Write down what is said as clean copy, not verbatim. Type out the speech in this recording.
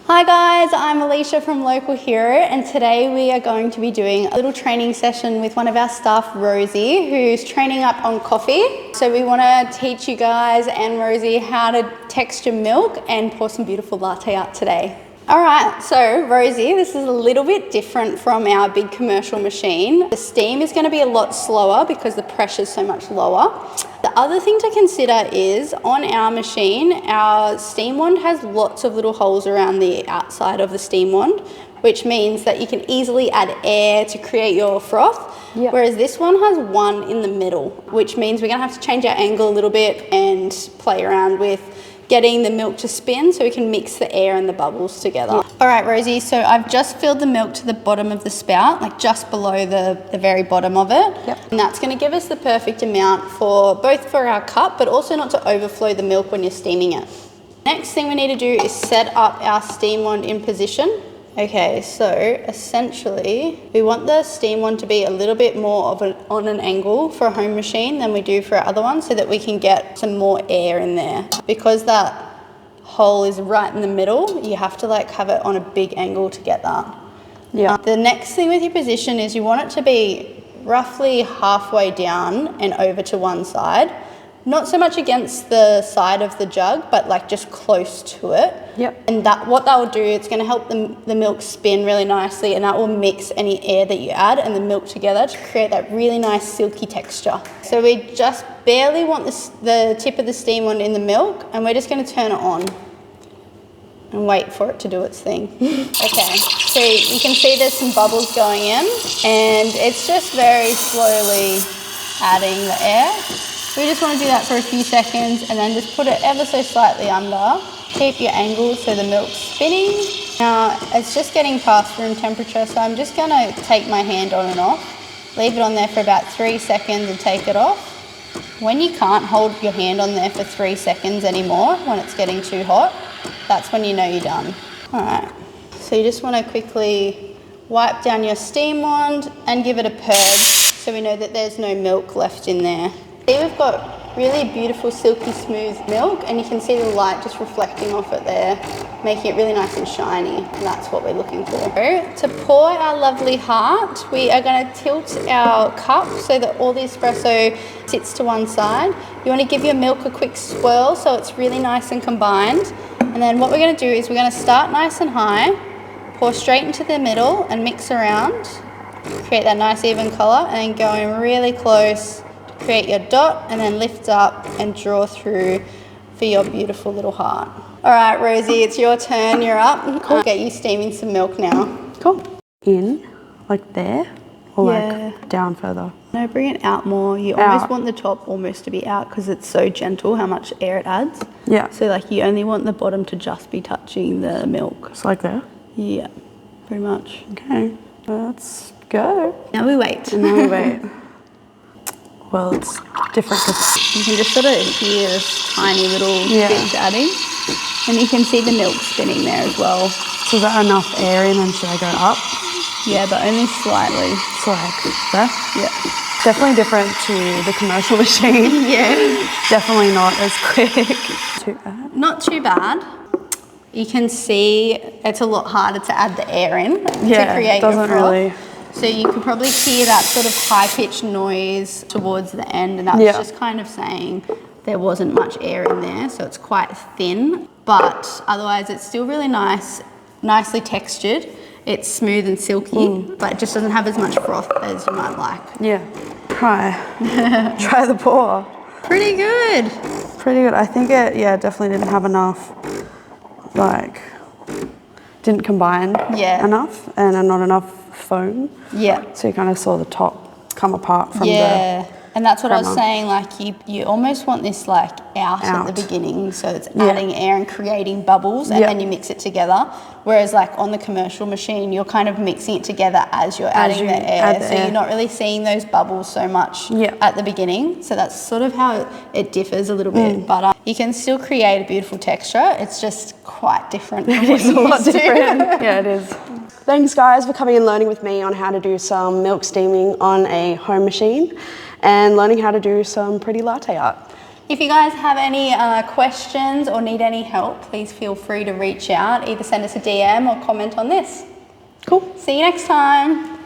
Hi guys, I'm Elisha from Local Hero, and today we are going to be doing a little training session with one of our staff, Rosie, who's training up on coffee. So we want to teach you guys and Rosie how to texture milk and pour some beautiful latte art today. All right, so Rosie, this is a little bit different from our big commercial machine. The steam is going to be a lot slower because the pressure is so much lower. The other thing to consider is on our machine, our steam wand has lots of little holes around the outside of the steam wand, which means that you can easily add air to create your froth. Yep. Whereas this one has one in the middle, which means we're going to have to change our angle a little bit and play around with getting the milk to spin so we can mix the air and the bubbles together. Yep. All right, Rosie, so I've just filled the milk to the bottom of the spout, like just below the very bottom of it. Yep. And that's going to give us the perfect amount for both for our cup, but also not to overflow the milk when you're steaming it. Next thing we need to do is set up our steam wand in position. Okay, so essentially we want the steam wand to be a little bit more of on an angle for a home machine than we do for our other one, so that we can get some more air in there. Because that hole is right in the middle, you have to like have it on a big angle to get that. Yeah. The next thing with your position is you want it to be roughly halfway down and over to one side. Not so much against the side of the jug, but like just close to it. Yep. And what that will do, it's going to help the milk spin really nicely, and that will mix any air that you add and the milk together to create that really nice silky texture. So we just barely want the tip of the steam wand in the milk, and we're just going to turn it on and wait for it to do its thing. Okay, so you can see there's some bubbles going in, and it's just very slowly adding the air. We just want to do that for a few seconds and then just put it ever so slightly under. Keep your angle so the milk's spinning. Now it's just getting past room temperature, so I'm just going to take my hand on and off. Leave it on there for about 3 seconds and take it off. When you can't hold your hand on there for 3 seconds anymore, when it's getting too hot, that's when you know you're done. All right, so you just want to quickly wipe down your steam wand and give it a purge so we know that there's no milk left in there. See, we've got really beautiful, silky, smooth milk, and you can see the light just reflecting off it there, making it really nice and shiny, and that's what we're looking for. To pour our lovely heart, we are going to tilt our cup so that all the espresso sits to one side. You want to give your milk a quick swirl so it's really nice and combined, and then what we're going to do is we're going to start nice and high, pour straight into the middle and mix around, create that nice even colour, and then go in really close, create your dot, and then lift up and draw through for your beautiful little heart. All right, Rosie, it's your turn. You're up. Cool. I'll get you steaming some milk now. Cool. In, like there, or like down further? No, bring it out more. You almost want the top almost to be out because it's so gentle how much air it adds. Yeah. So like you only want the bottom to just be touching the milk. It's like there? Yeah, pretty much. Okay, let's go. Now we wait. And now we wait. Well, it's different because you can just sort of hear this tiny little bits adding, and you can see the milk spinning there as well. So is that enough air in, and should I go up? Yeah, but only slightly. So like there? Yeah. Definitely different to the commercial machine. Yeah. Definitely not as quick. Too bad. Not too bad. You can see it's a lot harder to add the air in to create your froth. Really. So you could probably hear that sort of high-pitched noise towards the end, and that was just kind of saying there wasn't much air in there, so it's quite thin. But otherwise, it's still really nice, nicely textured. It's smooth and silky, but it just doesn't have as much froth as you might like. Yeah. Try the pour. Pretty good. Pretty good. I think it, definitely didn't have enough, like, didn't combine enough, and not enough foam. Yeah. So you kind of saw the top come apart from the and that's what I was saying, like you almost want this like out at the beginning, so it's adding air and creating bubbles, and then you mix it together. Whereas like on the commercial machine, you're kind of mixing it together as you're adding the air, so you're not really seeing those bubbles so much at the beginning. So that's sort of how it differs a little bit, but you can still create a beautiful texture. It's just quite different. It's a lot different. Yeah, it is. Thanks guys for coming and learning with me on how to do some milk steaming on a home machine and learning how to do some pretty latte art. If you guys have any questions or need any help, please feel free to reach out. Either send us a DM or comment on this. Cool. See you next time.